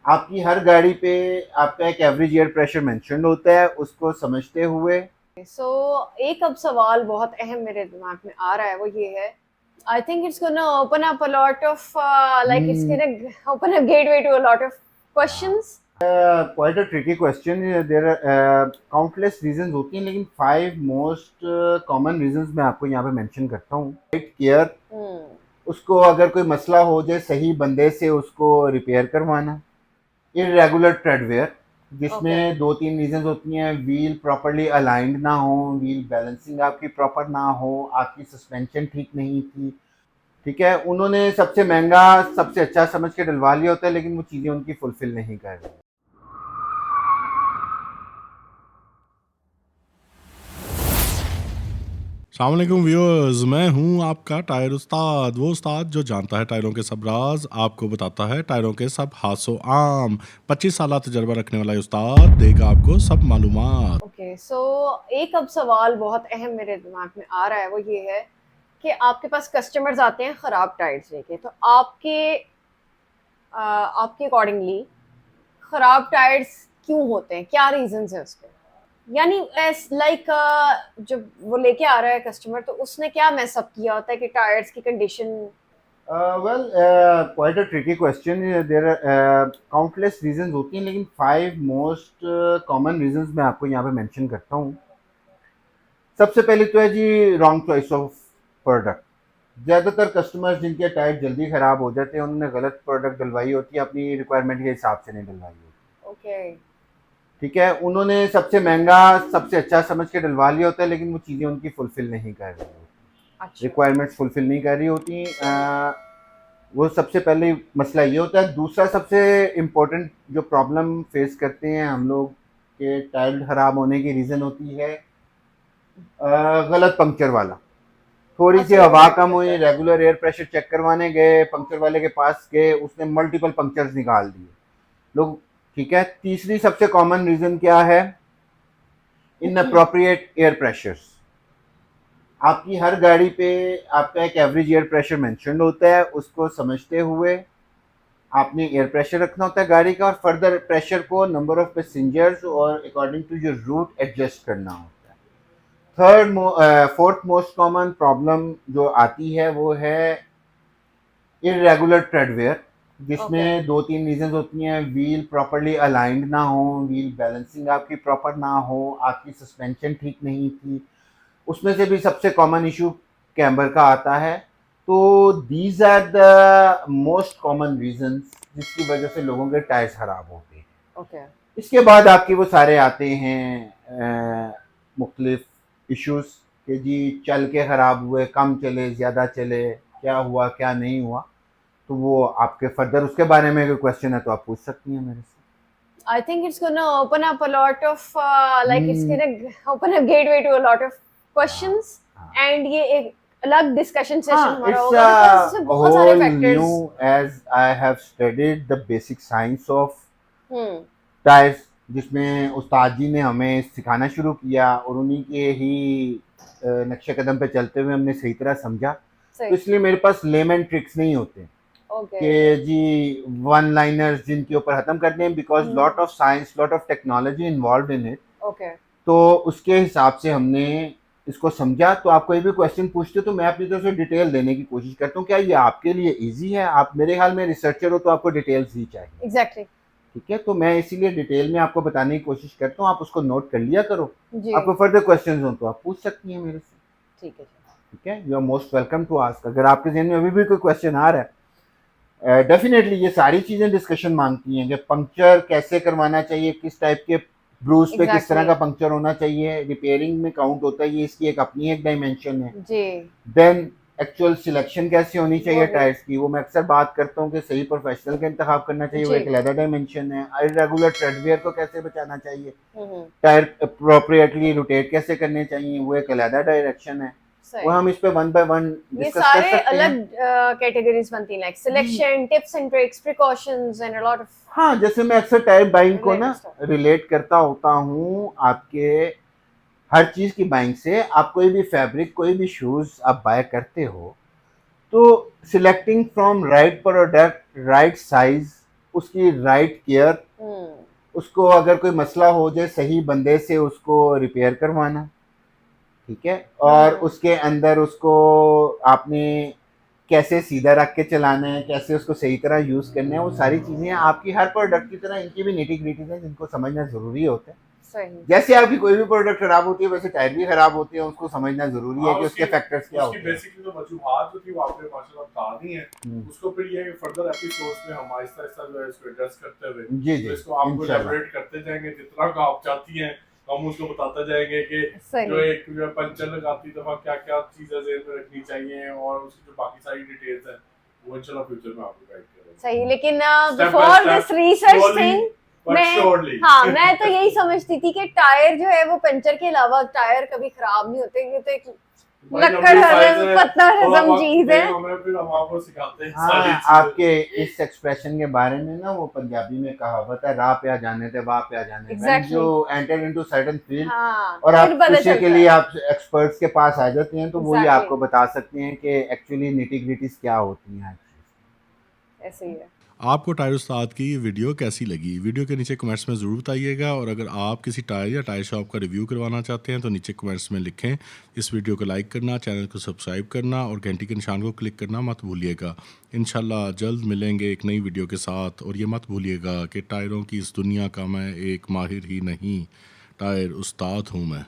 आपकी हर गाड़ी पे आपका एक एवरेज एयर प्रेशर मेंशन्ड होता है, उसको समझते हुए सो एक अब सवाल बहुत अहम मेरे दिमाग में आ रहा है, वो ये है, I think it's gonna open up a lot of like it's Hmm, gonna open a gateway to a lot of questions. quite a tricky question. There are countless reasons होती हैं, लेकिन 5 मोस्ट कॉमन रीजंस मैं आपको यहाँ पे mention करता हूँ. Right care, हम्म. उसको अगर कोई मसला हो जाए सही बंदे से उसको रिपेयर करवाना. Irregular treadwear, okay. जिसमें 2-3 रीजंस होती हैं. व्हील प्रॉपर्ली अलाइंड ना हो, व्हील बैलेंसिंग आपकी प्रॉपर ना हो, आपकी सस्पेंशन ठीक नहीं थी. ठीक है, उन्होंने सबसे महंगा सबसे अच्छा समझ के डलवा लिया होता है, लेकिन वो चीज़ें उनकी फुलफिल नहीं कर रही. अस्सलाम व्यूअर्स, मैं हूं आपका टायर उस्ताद, वो उस्ताद जो जानता है टायरों के सब राज, आपको बताता है टायरों के सब हादसों आम। 25 साल तजर्बा रखने वाला ये उस्ताद देगा आपको सब मालूमात। ओके. सो एक अब सवाल बहुत अहम मेरे दिमाग में आ रहा है, वो ये है कि आपके पास कस्टमर्स आते हैं ख़राब टायर्स लेके, तो आपके अकॉर्डिंगली ख़राब टायर्स क्यों होते हैं, क्या रीजंस है उसके? यानी एस लाइक जब वो लेके आ रहा है कस्टमर, तो उसने क्या मैसअप किया होता है कि टायर्स की condition. Well, quite a tricky question. There are countless reasons होती हैं, लेकिन 5 मोस्ट कॉमन रीजंस मैं आपको यहाँ पे मेंशन करता हूँ. सबसे पहले तो है जी रॉन्ग चॉइस ऑफ प्रोडक्ट. ज़्यादातर कस्टमर्स जिनके टायर जल्दी ख़राब हो जाते हैं, उन्होंने गलत प्रोडक्ट डलवाई होती है, अपनी रिक्वायरमेंट के हिसाब से नहीं डलवाई होती. ओके. ठीक है, उन्होंने सबसे महंगा सबसे अच्छा समझ के डलवा लिया होता है, लेकिन वो चीज़ें उनकी फुलफिल नहीं कर रही होती, अच्छा. रिक्वायरमेंट्स फुलफिल नहीं कर रही होती. वो सबसे पहले मसला ये होता है. दूसरा सबसे इम्पोर्टेंट जो प्रॉब्लम फेस करते हैं हम लोग के टायर ख़राब होने की रीज़न होती है गलत पंक्चर वाला. थोड़ी सी अच्छा, ये भी हवा मैटर कम करता हुई, है. रेगुलर एयर प्रेशर चेक करवाने गए, पंक्चर वाले के पास गए, उसने मल्टीपल पंक्चर्स निकाल दिए लोग. ठीक है, तीसरी सबसे कॉमन रीज़न क्या है? Inappropriate air pressures. आपकी हर गाड़ी पे आपका एक एवरेज एयर प्रेशर मेंशन्ड होता है, उसको समझते हुए आपने एयर प्रेशर रखना होता है गाड़ी का, और फर्दर प्रेशर को नंबर ऑफ पैसेंजर्स और according to your route adjust करना होता है. फोर्थ मोस्ट कॉमन प्रॉब्लम जो आती है वो है इरेगुलर ट्रेडवेयर, ओके. जिसमें 2-3 रीजंस होती हैं. व्हील प्रॉपर्ली अलाइंड ना हो, व्हील बैलेंसिंग आपकी प्रॉपर ना हो, आपकी सस्पेंशन ठीक नहीं थी. उसमें से भी सबसे कॉमन इशू कैम्बर का आता है. तो these are the most common reasons जिसकी वजह से लोगों के टायर्स खराब होते हैं. ओके. इसके बाद आपके वो सारे आते हैं मुख्तलिफ इश्यूज कि जी चल के ख़राब हुए, कम चले, ज़्यादा चले, क्या हुआ क्या नहीं हुआ. तो वो आपके फर्दर उसके बारे में कोई क्वेश्चन है तो आप पूछ सकती हैं मेरे से. I think it's gonna open up a lot of like it's hmm, gonna open a gateway to a lot of हाँ, क्वेश्चंस. हाँ. एंड ये एक अलग डिस्कशन सेशन हाँ, हमारा it's होगा, बिकॉज इसमें a बहुत सारे whole factors. new, as I have studied the basic science of hmm. Tyres, जिसमें उस्ताद जी ने हमें सिखाना शुरू किया, और उन्हीं के ही नक्शे कदम पे चलते हुए हमने सही तरह समझा. तो सही. इसलिए मेरे पास लेमन ट्रिक्स नहीं होते ओके. कि जी वन लाइनर्स जिनके ऊपर ख़त्म करने हैं, because lot of science, lot of technology involve in it. Okay. तो उसके हिसाब से हमने इसको समझा. तो आप कोई भी क्वेश्चन पूछते हो तो मैं अपनी तरफ से डिटेल देने की कोशिश करता हूँ. क्या ये आपके लिए इजी है? आप मेरे ख्याल में रिसर्चर हो तो आपको डिटेल्स ही चाहिए. एग्जैक्टली. ठीक है, तो मैं इसीलिए डिटेल में आपको बताने की कोशिश करता हूँ. आप उसको नोट कर लिया करो. जी. आपको फर्दर क्वेश्चन हो तो आप पूछ सकती हैं मेरे से. ठीक है. ठीक है, you are most welcome to ask. अगर आपके जहन में अभी भी कोई क्वेश्चन आ रहा है, डेफिनेटली ये सारी चीज़ें डिस्कशन मांगती हैं कि पंक्चर कैसे करवाना चाहिए, किस टाइप के ब्रूस पे किस तरह एग्जैक्टली. का पंक्चर होना चाहिए, रिपेयरिंग में काउंट होता है, ये इसकी एक अपनी एक डायमेंशन है. जी. देन एक्चुअल सिलेक्शन कैसे होनी वो चाहिए भी. टायर्स की, वो मैं अक्सर बात करता हूँ कि सही प्रोफेशनल का इंतखाब करना चाहिए, वो जी. एक अलग डायमेंशन है. इरेगुलर ट्रेडवेयर को कैसे बचाना चाहिए, हम्म. टायर अप्रोप्रिएटली रोटेट कैसे करने चाहिए, वो एक अलग डायरेक्शन है. वो सही. हम इस पे वन बाय वन ये डिस्कस कर सारे सकते अलग हैं. कैटेगरीज बनती हैं, like selection, tips and tricks, precautions and a lot of हाँ, जैसे मैं अक्सर टायर बाइंग को ना रिलेटेड स्टफ. रिलेट करता होता हूँ आपके हर चीज़ की बाइंग से. आप कोई भी फैब्रिक, कोई भी शूज़ आप बाय करते हो, तो selecting from right product, right size, उसकी राइट केयर, उसको अगर कोई मसला हो जाए सही बंदे से उसको रिपेयर करवाना, ठीक है, और उसके अंदर उसको आपने कैसे सीधा रख के चलाना है, कैसे उसको सही तरह यूज़ करना है, वो सारी चीज़ें आपकी हर प्रोडक्ट की तरह इनकी भी निटी-ग्रिटीज़ हैं जिनको समझना ज़रूरी होता है। सही। जैसे आपकी कोई भी प्रोडक्ट खराब होती है वैसे टायर भी खराब होते हैं, उसको समझना ज़रूरी है हाँ, कि उसके फैक्टर्स क्या होते उसकी हैं। बेसिकली तो वजूहात जो थी वो आपने माशाल्लाह बता दी हैं। हुँ। उसको फिर ये है कि फर्दर एपिसोड्स में हम आहिस्ता-आहिस्ता जो है इसको एड्रेस करते हुए जी, जी, तो इसको आपको इंशाल्लाह। एलैबोरेट करते जाएंगे जितना का आप चाहती हैं, हम उसको बताते जाएंगे कि सही। जो एक जो है पंचर लगाती दफा क्या-क्या चीज़ें ज़हन में रखनी चाहिए और उसकी जो बाकी सारी डिटेल्स हैं वो इंशाल्लाह फ्यूचर में आपको गाइड करेंगे। सही, लेकिन Step by before step, this research slowly, thing but मैं surely. हाँ मैं तो यही समझती थी कि टायर जो है वो पंचर के अलावा टायर कभी खराब नहीं होते, ये तो एक भाई लक्कड़ लंबी साइज हजम है, पत्थर थोड़ा हजम बहुत चीज है। नहीं, हमें फिर हम आपको सिखाते हैं सारी हाँ, चीजें। आपके इस एक्सप्रेशन के बारे में ना वो पंजाबी में कहावत है, राह पे आ जाने थे वाह पे आ जाने। When Exactly. you enter into certain field हाँ, और फिर आप पता किसी चलता के है। लिए आप एक्सपर्ट्स के पास आ जाते हैं तो वो ही Exactly. आपको बता सकते हैं कि एक्चुअली निटी-ग्रिटीज़ क्या होती हैं। ऐसे ही है। आपको टायर उस्ताद की ये वीडियो कैसी लगी? वीडियो के नीचे कमेंट्स में ज़रूर बताइएगा, और अगर आप किसी टायर या टायर शॉप का रिव्यू करवाना चाहते हैं तो नीचे कमेंट्स में लिखें। इस वीडियो को लाइक करना, चैनल को सब्सक्राइब करना और घंटी के निशान को क्लिक करना मत भूलिएगा। इंशाल्लाह जल्द मिलेंगे एक नई वीडियो के साथ, और ये मत भूलिएगा कि टायरों की इस दुनिया का मैं एक माहिर ही नहीं, टायर उस्ताद हूँ मैं।